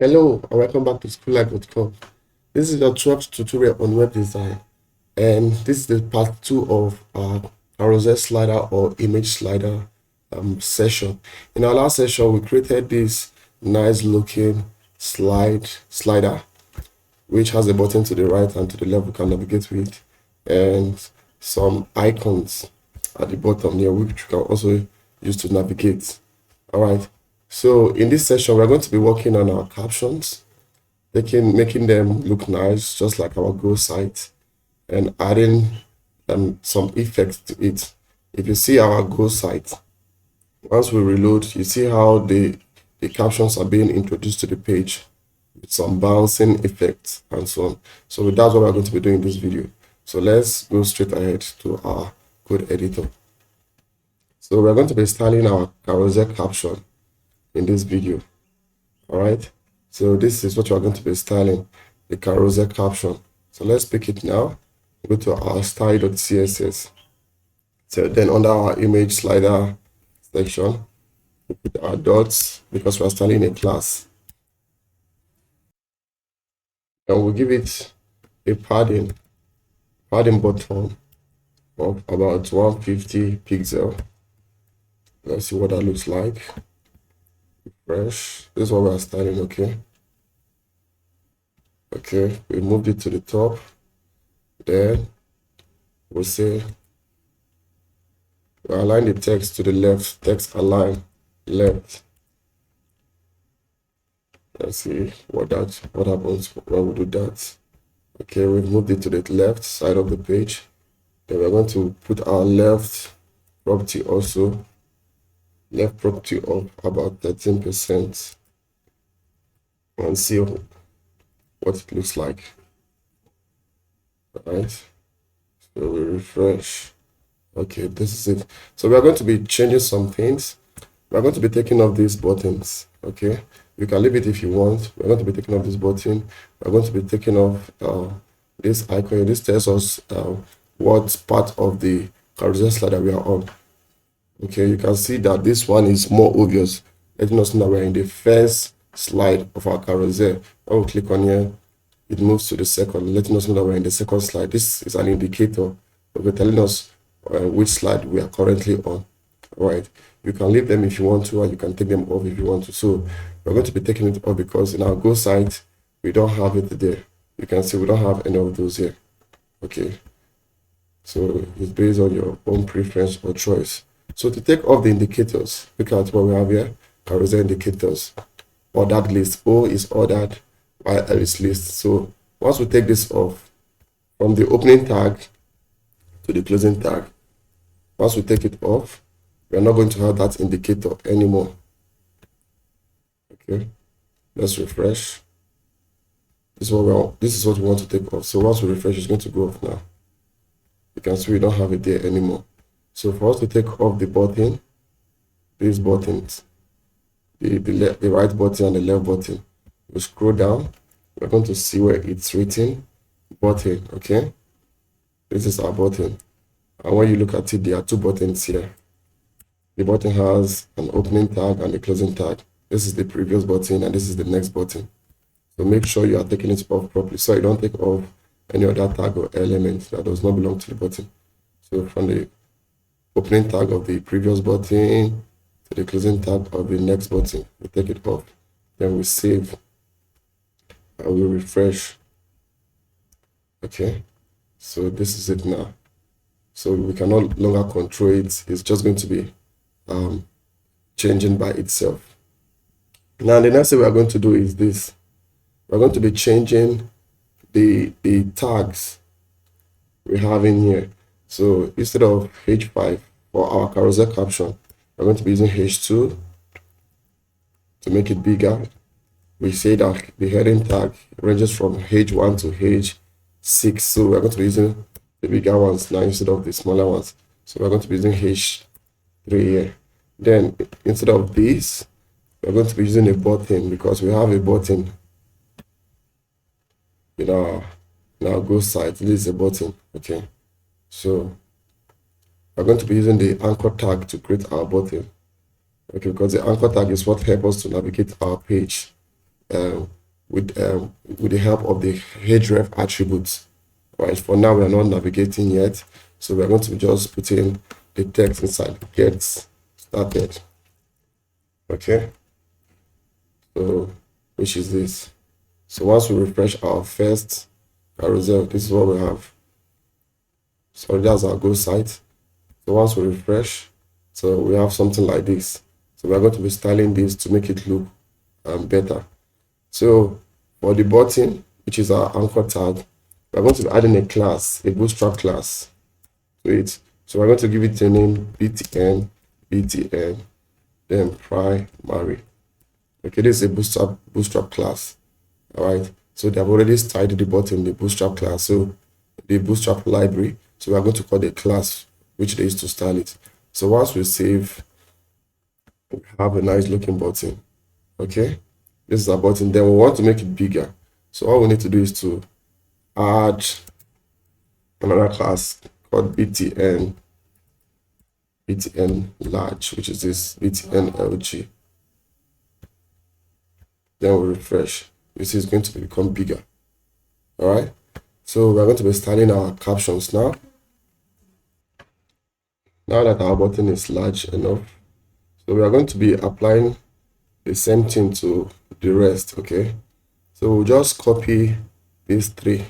Hello and welcome back to schoollife.com. This is your 12th tutorial on web design, and this is the part 2 of our carousel slider or image slider session. In our last session, we created this nice looking slider which has a button to the right and to the left we can navigate with, and some icons at the bottom here which you can also use to navigate. All right. So in this session, we're going to be working on our captions, making them look nice, just like our Go site, and adding some effects to it. If you see our Go site, once we reload, you see how the captions are being introduced to the page with some bouncing effects and so on. So that's what we're going to be doing in this video. So let's go straight ahead to our code editor. So we're going to be styling our carousel caption in this video. All right, so this is what you're going to be styling, the carousel caption. So let's pick it now. Go to our style.css. So then under our image slider section, we put our dots because we're styling a class, and we'll give it a padding button of about 150 pixel. Let's see what that looks like. Refresh. This is what we're styling. Okay, we moved it to the top. Then we'll say we align the text to the left. Text align left. Let's see what happens when we do that. Okay, we've moved it to the left side of the page. Then we're going to put our left property also. Left property of about 13%, and see what it looks like. All right, so we refresh. Okay, this is it. So we are going to be changing some things. We are going to be taking off these buttons. Okay, you can leave it if you want. We're going to be taking off this button. We're going to be taking off this icon. This tells us what part of the carousel slider we are on. Okay, you can see that this one is more obvious, letting us know that we're in the first slide of our carousel. When we click on here, it moves to the second, letting us know that we're in the second slide. This is an indicator of telling us which slide we are currently on. All right, you can leave them if you want to, or you can take them off if you want to. So we're going to be taking it off because in our Go site, we don't have it there. You can see we don't have any of those here. Okay, so it's based on your own preference or choice. So to take off the indicators, look at what we have here, carousel indicators, ordered list. O is ordered, while L is list. So once we take this off, from the opening tag to the closing tag, once we take it off, we are not going to have that indicator anymore. Okay, let's refresh. This is what we want to take off. So once we refresh, it's going to go off now. You can see we don't have it there anymore. So for us to take off the button, these buttons, the right button and the left button, we scroll down, we're going to see where it's written button. Okay, this is our button, and when you look at it, there are two buttons here. The button has an opening tag and a closing tag. This is the previous button and this is the next button. So make sure you are taking it off properly so you don't take off any other tag or element that does not belong to the button. So from the opening tag of the previous button to the closing tag of the next button, we take it off, then we save and we refresh. Okay, so this is it now. So we can no longer control it. It's just going to be changing by itself. Now the next thing we are going to do is this. We're going to be changing the tags we have in here. So instead of H5 for our carousel caption, we're going to be using H2 to make it bigger. We say that the heading tag ranges from H1 to H6. So we're going to be using the bigger ones now instead of the smaller ones. So we're going to be using H3 here. Then instead of this, we're going to be using a button because we have a button in our Go site. This is a button. Okay, so we're going to be using the anchor tag to create our button. Okay, because the anchor tag is what helps us to navigate our page. with the help of the href attributes. Right, for now we are not navigating yet, so we're going to just put in the text inside get started. Okay, so which is this. So once we refresh our first carousel, this is what we have. So that's our go site. So once we refresh, so we have something like this. So we're going to be styling this to make it look better. So for the button, which is our anchor tag, we're going to be adding a class, a bootstrap class to it. So we're going to give it a name btn, then primary. Okay, this is a bootstrap class. All right. So they have already styled the button, the bootstrap class. So the bootstrap library. So we are going to call the class which they used to style it. So once we save, we have a nice looking button. Okay, this is our button. Then we want to make it bigger. So all we need to do is to add another class called btn large, which is this btn lg. Then we refresh. You see it's going to become bigger. All right, so we're going to be styling our captions now. Now that our button is large enough, so we are going to be applying the same thing to the rest. Okay, so we'll just copy these three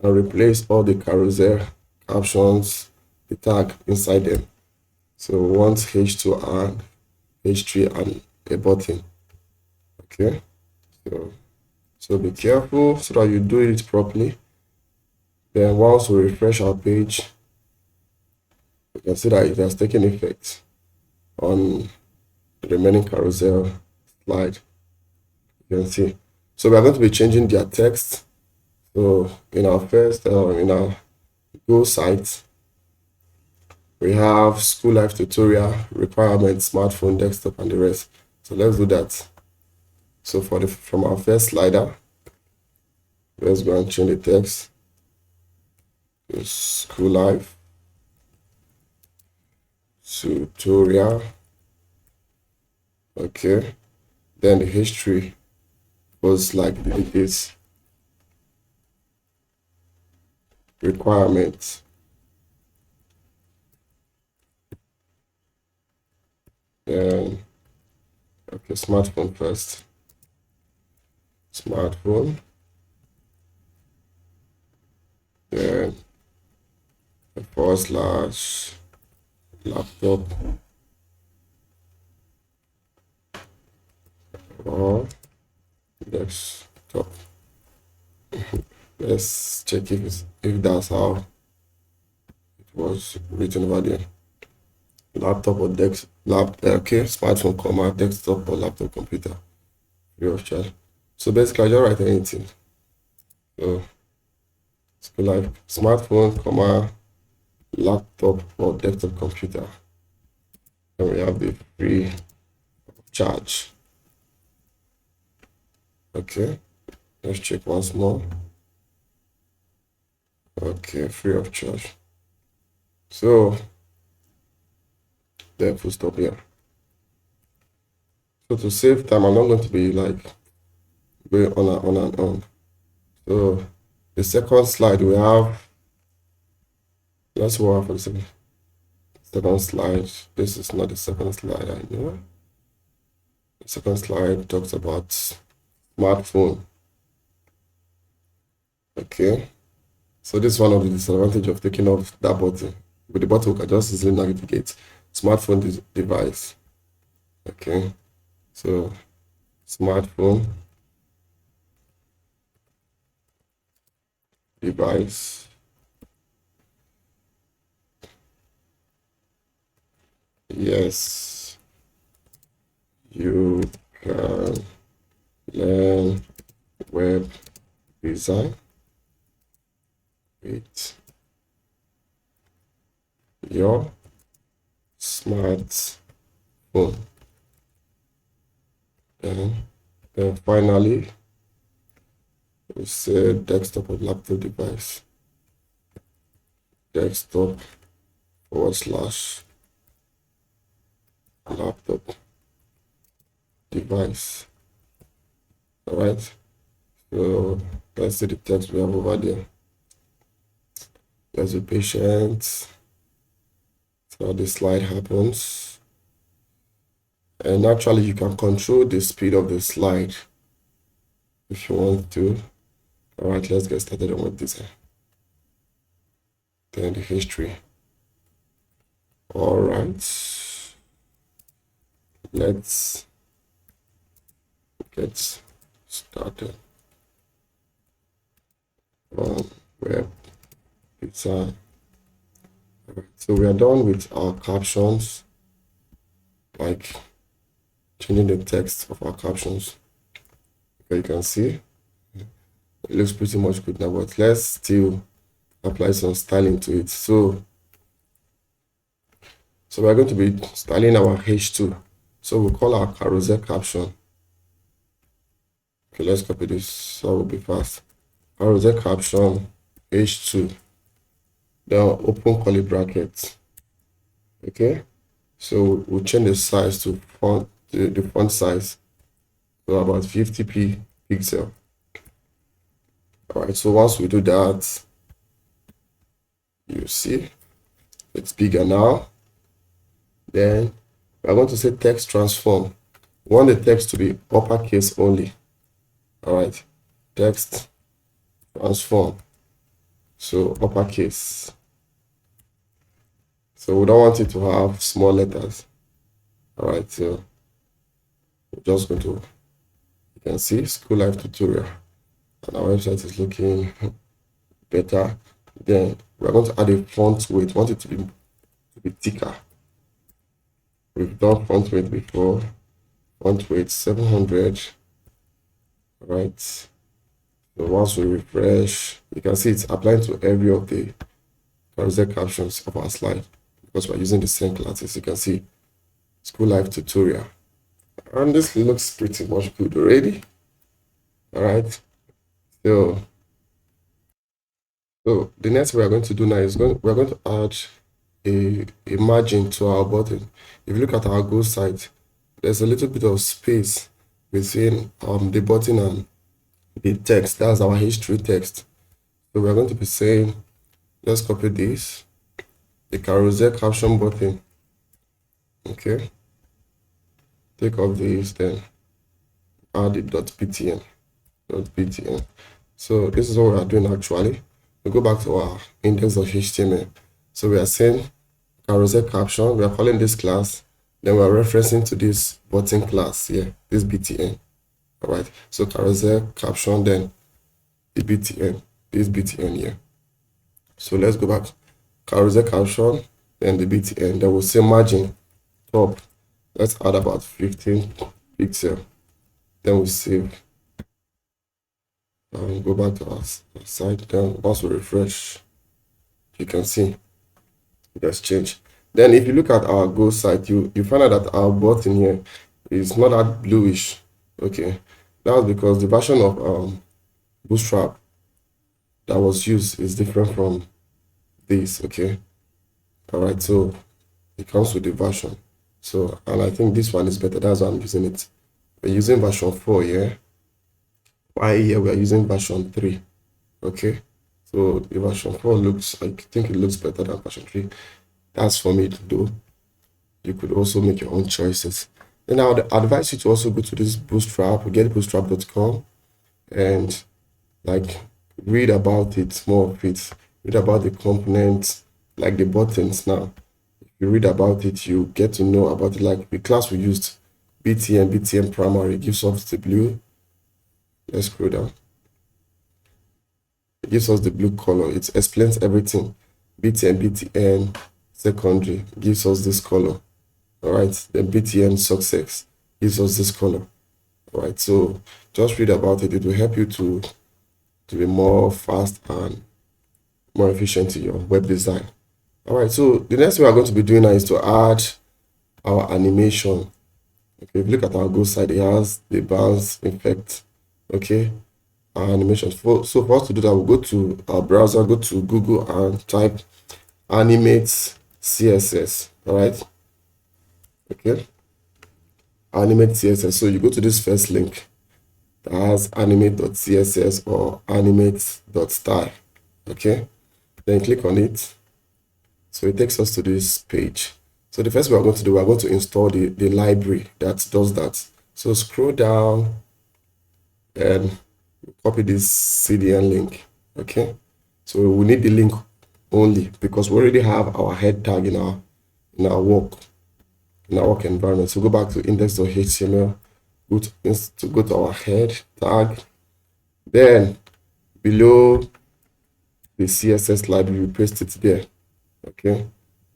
and replace all the carousel captions, the tag inside them. So we want h2 and h3 and a button. Okay, so be careful so that you do it properly. Then once we refresh our page, you can see that it has taken effect on the remaining carousel slide. You can see. So we are going to be changing their text. So in our first, in our Go site, we have school life tutorial, requirements, smartphone, desktop, and the rest. So let's do that. So from our first slider, let's go and change the text to school life tutorial. Okay, then the history was like this requirement. Then okay, smartphone first. Smartphone. Then / laptop or desktop. Let's check if that's how it was written over there. Laptop or okay, smartphone, desktop or laptop computer, free of charge. So basically, I don't write anything. So like smartphone, laptop or desktop computer. And we have the free of charge. Okay, let's check once more. Okay, free of charge. So then full stop here. So to save time, I'm not going to be like going on and on. So the second slide we have, let's go for the second slide. This is not the second slide, I know. The second slide talks about smartphone. Okay, so this is one of the disadvantages of taking off that button. With the button, we can just easily navigate smartphone device. Okay, so smartphone device. Yes, you can learn web design with your smartphone. And then finally, we say desktop or laptop device. Desktop / laptop device. All right. So let's see the text we have over there. Let's be patient. So the slide happens. And actually you can control the speed of the slide if you want to. All right, let's get started on web design. Then the history. All right. Let's get started on web design. All right, so we are done with our captions, like changing the text of our captions. Okay, you can see it looks pretty much good now, but let's still apply some styling to it. So we're going to be styling our H2. So we'll call our carousel caption. Okay, let's copy this so we'll be fast. Carousel caption H2. Then open curly brackets. Okay, so we'll change the size to font, the font size to about 50 pixel. All right, so once we do that, you see it's bigger now. Then we're going to say text transform. We want the text to be uppercase only. All right, text transform. So uppercase. So we don't want it to have small letters. All right, so we're just going to, you can see school life tutorial. And our website is looking better. Then we're going to add a font weight. We want it to be thicker. We've done font weight before. Font weight 700. All right. So once we refresh, you can see it's applying to every of the carousel captions of our slide because we're using the same classes. You can see school life tutorial. And this looks pretty much good already. All right. So the next we are going to do now is we're going to add a margin to our button. If you look at our Go site, there's a little bit of space between the button and the text. That's our history text. So we're going to be saying, let's copy this, the carousel caption button. Okay. Take off this, then add the .btn. So this is what we are doing actually. We go back to our index of HTML. So we are saying carousel caption. We are calling this class. Then we are referencing to this button class here, this btn. All right. So carousel caption, then the btn, this btn here. So let's go back. Carousel caption, then the btn. Then we'll say margin top. Let's add about 15 pixel. Then we'll save. And go back to our site. Then once we refresh, you can see it has changed. Then if you look at our Go site, you find out that our button here is not that bluish. Okay, that was because the version of Bootstrap that was used is different from this. Okay, all right, so it comes with the version. So, and I think this one is better. That's why I'm using it. We're using version 4 here. Why here we are using version 3. Okay, so the version 4 looks, I think it looks better than version 3. That's for me to do. You could also make your own choices. Then I would advise you to also go to this Bootstrap, getbootstrap.com, and like read about it, more of it. Read about the components, like the buttons now. If you read about it, you get to know about it. Like the class we used, BTN primary, gives us the blue. Let's scroll down. It gives us the blue color. It explains everything. BTN secondary gives us this color. All right. The BTN success gives us this color. All right. So just read about it. It will help you to be more fast and more efficient in your web design. All right. So the next thing we are going to be doing now is to add our animation. Okay. If you look at our Go side, it has the bounce effect. Okay, our animation. So for us to do that, we'll go to our browser, go to Google and type animate CSS. All right. Okay. Animate CSS. So you go to this first link. that has animate.css or animate.style. Okay, then click on it. So it takes us to this page. So the first we are going to do, we are going to install the library that does that. So scroll down and copy this CDN link. Okay, so we need the link only because we already have our head tag in our work environment. So go back to index.html, go to our head tag, then below the CSS library, paste it there. Okay,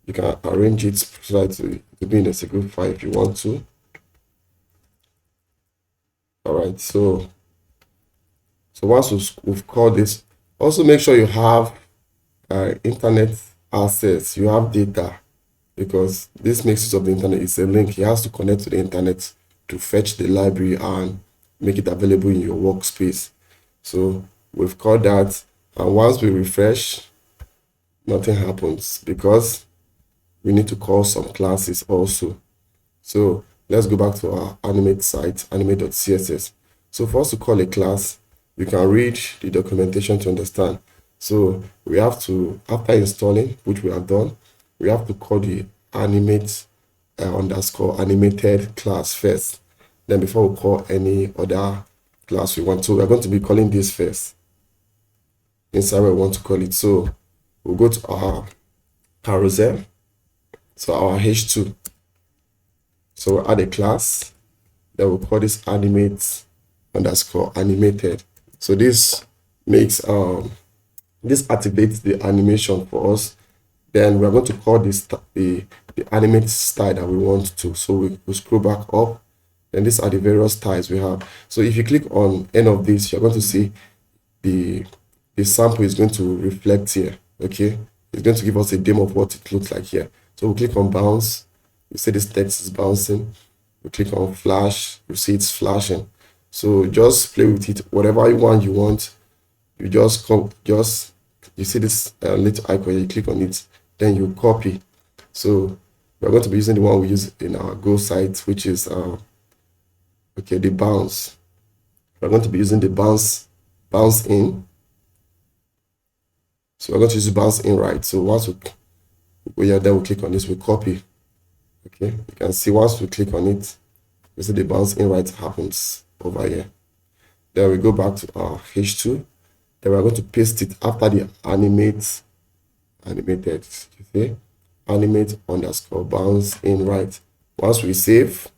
you can arrange it so that to be in a single file if you want to. All right, so once we've called this, also make sure you have internet access, you have data, because this makes use of the internet. It's a link. It has to connect to the internet to fetch the library and make it available in your workspace. So we've called that, and once we refresh, nothing happens because we need to call some classes also. So let's go back to our animate site, animate.css. So for us to call a class, you can read the documentation to understand. So we have to, after installing, which we have done, we have to call the animate underscore animated class first. Then before we call any other class we want. So we're going to be calling this first inside where we want to call it. So we'll go to our carousel, so our h2. So we'll add a class, then we'll call this animate underscore animated. So this makes this activates the animation for us. Then we're going to call this the animate style that we want to. So we scroll back up, and these are the various styles we have. So if you click on any of these, you're going to see the sample is going to reflect here. Okay, it's going to give us a demo of what it looks like here. So we click on bounce, you see this text is bouncing. We click on flash, you see it's flashing. So just play with it, whatever you want. You just you see this little icon, you click on it, then you copy. So we're going to be using the one we use in our Go site, which is okay, the bounce. We're going to be using the bounce in. So we're going to use the bounce in right. So once then we click on this, we copy. Okay, you can see once we click on it, you see the bounce in right happens over here. Then we go back to our h2. Then we're going to paste it after the animated. You see, animate underscore bounce in right. Once we save,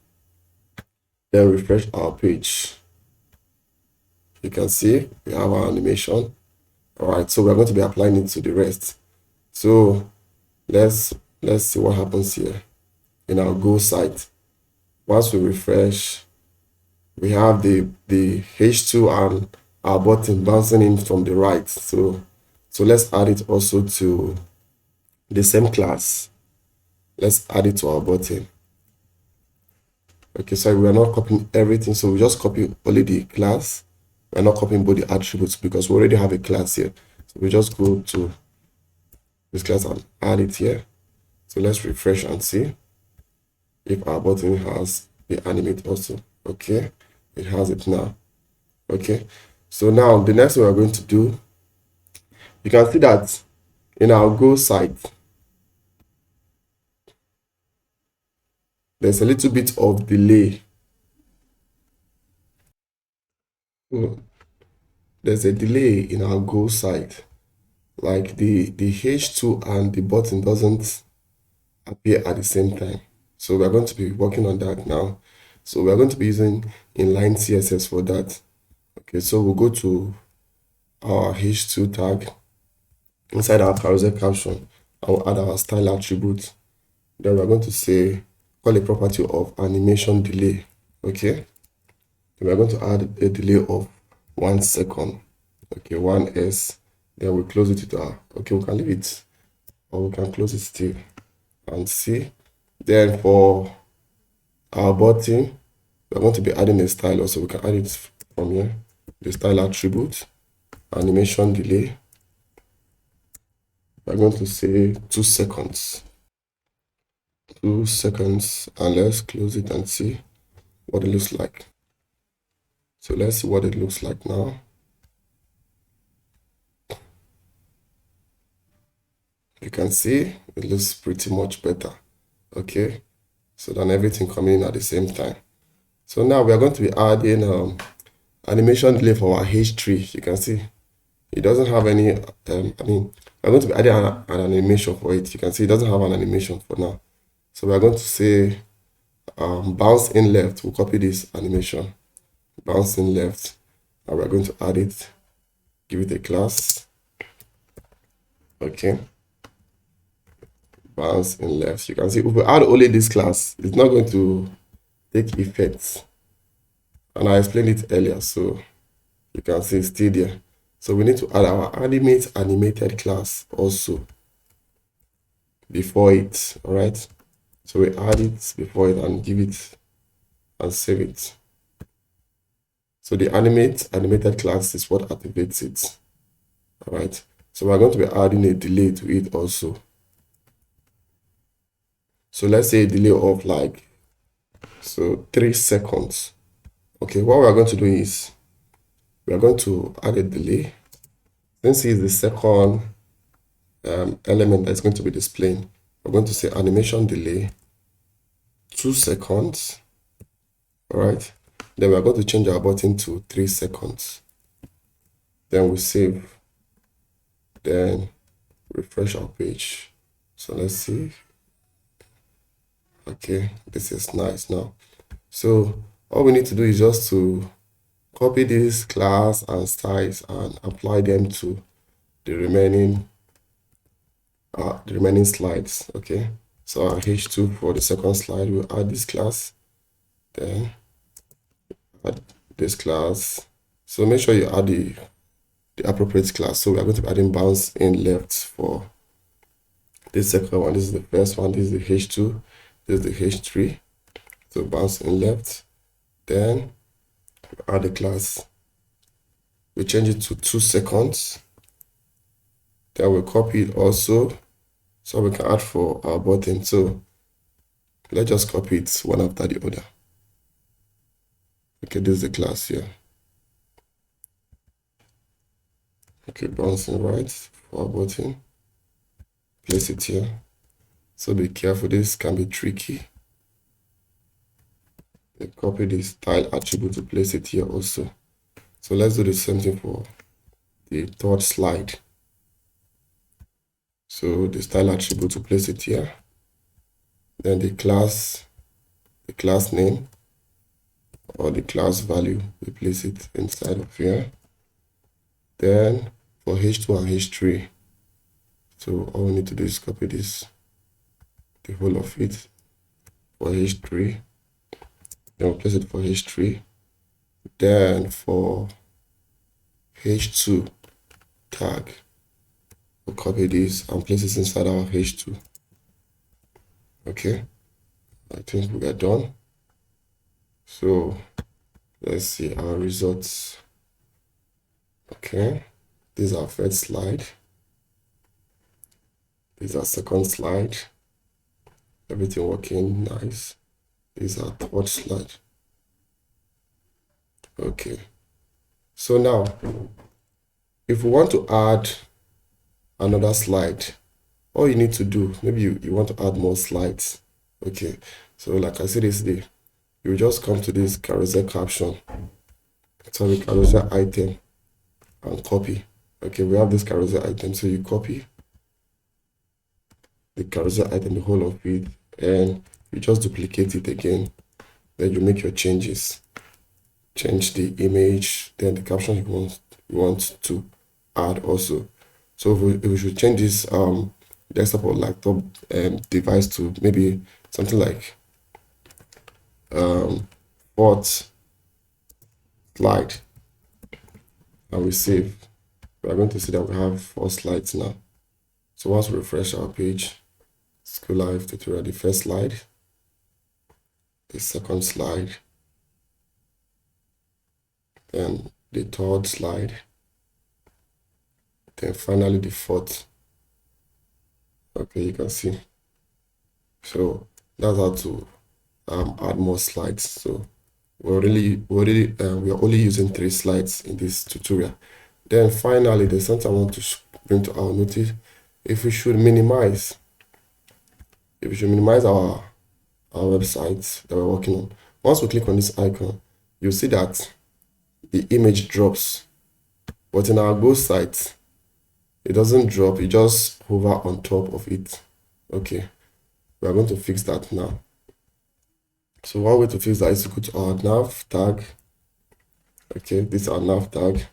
then refresh our page. You can see we have our animation. All right, so we're going to be applying it to the rest. So let's see what happens here in our Go site. Once we refresh, we have the h2 and our button bouncing in from the right. So let's add it also to the same class. Let's add it to our button. Okay, sorry, we are not copying everything, so we just copy only the class. We're not copying both the attributes because we already have a class here. So we just go to this class and add it here. So let's refresh and see if our button has the animate also. Okay, it has it now. Okay, so now the next thing we're going to do, you can see that in our Go site, there's a little bit of delay. So there's a delay in our Go site, like the h2 and the button doesn't appear at the same time. So we're going to be working on that now. So we're going to be using inline CSS for that. Okay, so we'll go to our h2 tag. Inside our carousel caption, I will add our style attribute. Then we're going to say, call a property of animation delay. Okay, then we're going to add a delay of 1 second. Okay, 1s. Then we close it with our, okay, we can leave it, or we can close it still and see. Then for our button, we're going to be adding a style also. We can add it from here, the style attribute, animation delay. We're going to say 2 seconds. 2 seconds, and let's close it and see what it looks like. So let's see what it looks like now. You can see it looks pretty much better. Okay, so then everything coming in at the same time. So now we are going to be adding animation delay for our H3. You can see it doesn't have any, we're going to be adding an animation for it. You can see it doesn't have an animation for now. So we're going to say bounce in left. We'll copy this animation, bounce in left, and we're going to add it, give it a class. Okay, bounce in left. You can see if we add only this class, it's not going to take effects. And I explained it earlier, so you can see it's still there. So we need to add our animated class also before it. All right, so we add it before it and give it and save it. So the animated class is what activates it. All right, so we're going to be adding a delay to it also. So let's say a delay of like 3 seconds. Okay, what we are going to do is we are going to add a delay. Since it's the second element that's going to be displaying, we're going to say animation delay 2 seconds. All right, then we're going to change our button to 3 seconds. Then we save, then refresh our page. So let's see. Okay, this is nice now. So all we need to do is just to copy this class and styles and apply them to the remaining slides. Okay, so our H2 for the second slide, we'll add this class, then add this class. So make sure you add the appropriate class. So we are going to be adding bounce in left for this second one. This is the first one. This is the H2. This is the H3. So bounce in left. Then add the class. We change it to 2 seconds. Then we copy it also, so we can add for our button. So let's just copy it one after the other. Okay, this is the class here. Okay, bouncing right for our button. Place it here. So be careful, this can be tricky. Copy the style attribute to place it here also. So let's do the same thing for the third slide. So the style attribute to place it here. Then the class name or the class value, we place it inside of here. Then for H2 and H3, so all we need to do is copy this, the whole of it for H3. Then we'll place it for H3. Then for H2 tag, we'll copy this and place it inside our H2. Okay, I think we are done. So let's see our results. Okay, this is our first slide. This is our second slide. Everything working nice. This is our third slide. Okay, so now if we want to add another slide, all you need to do, maybe you want to add more slides. Okay, so like I said yesterday, you just come to this carousel caption, sorry, carousel item, and copy. Okay, we have this carousel item, so you copy the carousel item, the whole of it, and you just duplicate it again. Then you make your changes, change the image, then the caption you want to add also. So if we should change this desktop or laptop device to maybe something like fourth slide, and we save, we are going to see that we have 4 slides now. So once we refresh our page, School Life tutorial, the first slide, the second slide, then the third slide, then finally the fourth. Okay, you can see. So that's how to add more slides. So we are only using 3 slides in this tutorial. Then finally, the something I want to bring to our notice, if we should minimize our website that we're working on. Once we click on this icon, you'll see that the image drops. But in our Go site, it doesn't drop, it just hover on top of it. Okay, we are going to fix that now. So one way to fix that is to go to our nav tag. Okay, this is our nav tag.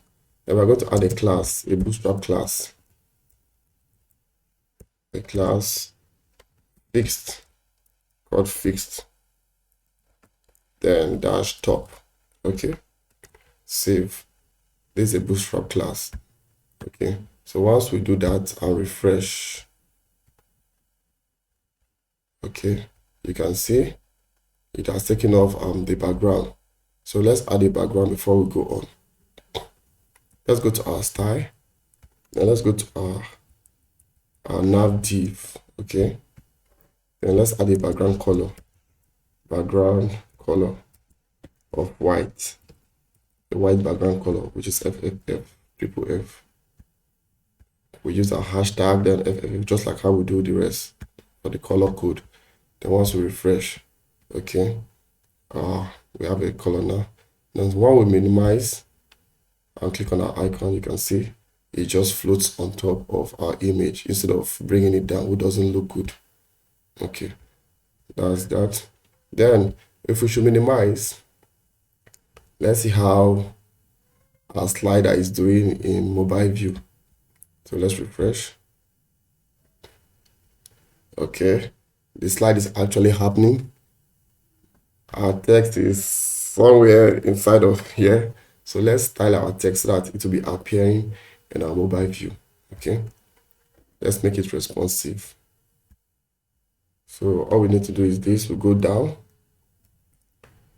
And we're going to add a class, a Bootstrap class. A class fixed, called fixed. Then dash top. Okay, save. This is a Bootstrap class. Okay, so once we do that and refresh, okay, you can see it has taken off the background. So let's add a background before we go on. Let's go to our style. Then let's go to our nav div. Okay, then let's add a background color of white, a white background color, which is triple F. We use our hashtag, then FFF, just like how we do the rest for the color code. Then once we refresh, okay, we have a color now. Then when we minimize and click on our icon, you can see it just floats on top of our image instead of bringing it down, which doesn't look good. Okay, that's that. Then if we should minimize, let's see how our slider is doing in mobile view. So let's refresh. Okay, the slide is actually happening. Our text is somewhere inside of here. So let's style our text so that it will be appearing in our mobile view. Okay, let's make it responsive. So all we need to do is this, we go down.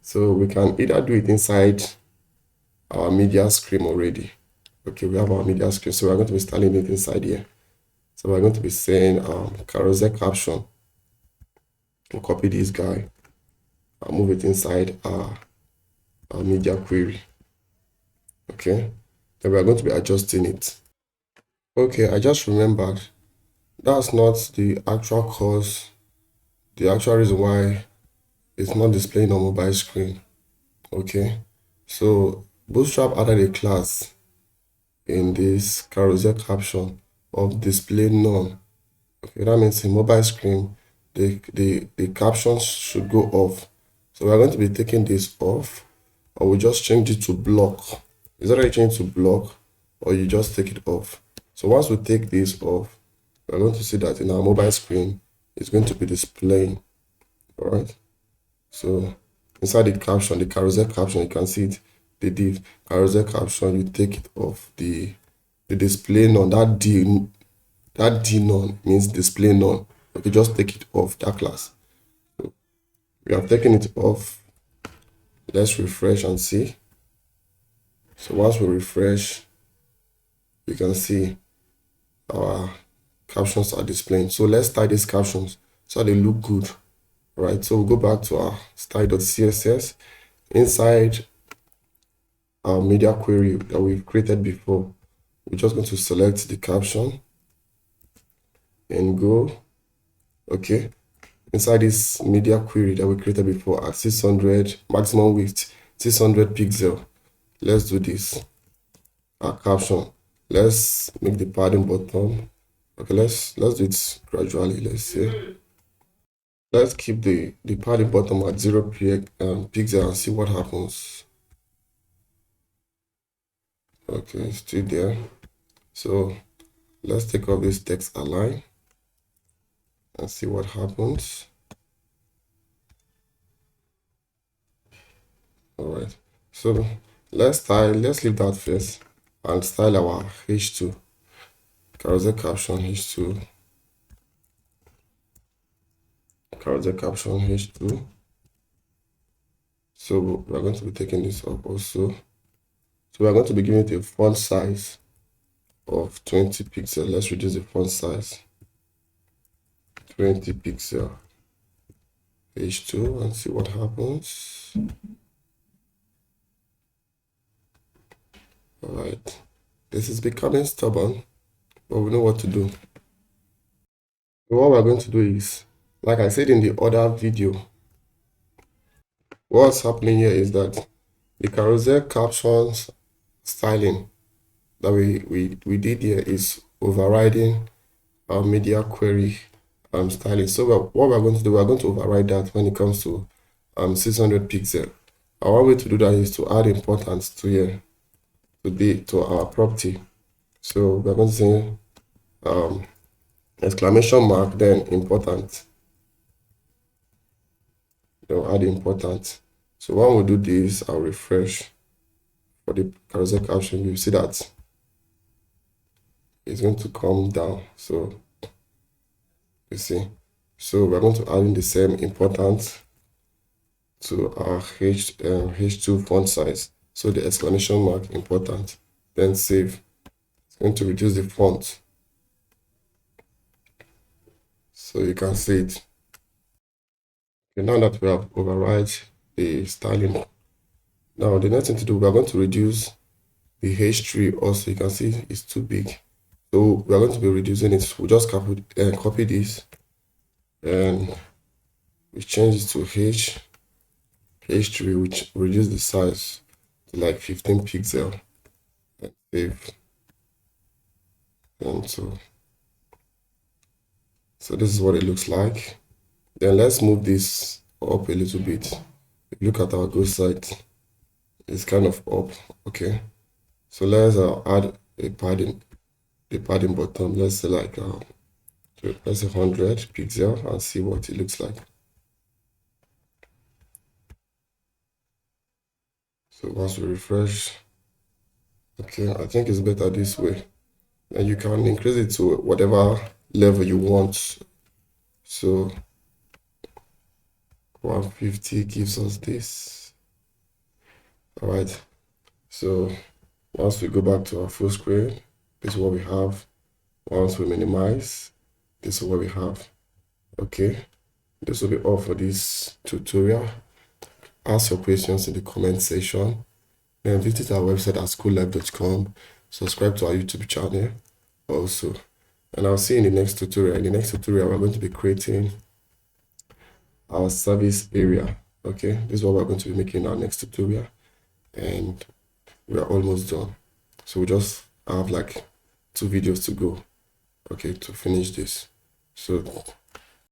So we can either do it inside our media screen already. Okay, we have our media screen, so we're going to be styling it inside here. So we're going to be saying carousel caption. We'll copy this guy. I'll move it inside our media query. Okay, then we're going to be adjusting it. Okay, I just remembered that's not the actual cause, the actual reason why it's not displaying on mobile screen. Okay, so Bootstrap added a class in this carousel caption of display none. Okay, that means in mobile screen, the captions should go off. So we're going to be taking this off, or we just change it to block. Is that changed to block, or you just take it off? So once we take this off, we're going to see that in our mobile screen, it's going to be displaying. All right. So inside the caption, the carousel caption, you can see it, the div carousel caption, you take it off. The display none, that D none means display none. Okay, just take it off that class. So we have taken it off. Let's refresh and see. So once we refresh, you can see our captions are displaying. So let's style these captions so they look good. All right, so we'll go back to our style.css. Inside our media query that we've created before, we're just going to select the caption and go. Okay, inside this media query that we created before at 600 maximum width, 600 pixel, let's do this. Our caption, let's make the padding bottom. Okay, let's do it gradually. Let's see. Let's keep the padding bottom at 0 pixel and see what happens. Okay, still there. So let's take off this text align and see what happens. All right, so let's leave that first and style our H2 carousel caption H2 carousel caption H2. So we're going to be taking this up also. So we're going to be giving it a font size of 20 pixels. Let's reduce the font size 20 pixel H2 and see what happens. All right, this is becoming stubborn, but we know what to do. So what we're going to do is, like I said in the other video, what's happening here is that the carousel captions styling that we did here is overriding our media query styling. So what we're going to do, we're going to override that when it comes to 600 pixel. One way to do that is to add importance to here to our property. So we're going to say exclamation mark, then important. Then we'll add important. So when we do this, I'll refresh for the carousel caption. You see that it's going to come down. So you see. So we're going to add in the same important to our H2 font size. So the exclamation mark important, then save. It's going to reduce the font. So you can see it. Okay, now that we have override the styling, now the next thing to do, we are going to reduce the H3 also. You can see it's too big. So we are going to be reducing it. We'll just copy this and we change it to H3, which reduce the size to like 15 pixel and save. And so this is what it looks like. Then let's move this up a little bit. If you look at our go site, it's kind of up. Okay, so let's add a padding, the padding bottom. Let's say like let's say 100 pixel and see what it looks like. So once we refresh, okay, I think it's better this way. And you can increase it to whatever level you want. So 150 gives us this. All right, so once we go back to our full screen, this is what we have. Once we minimize, this is what we have. Okay, this will be all for this tutorial. Ask your questions in the comment section. Then visit our website at schoollife.com. Subscribe to our YouTube channel also. And I'll see you in the next tutorial. In the next tutorial, we're going to be creating our service area. Okay, this is what we're going to be making in our next tutorial. And we are almost done. So we just have like 2 videos to go, okay, to finish this. So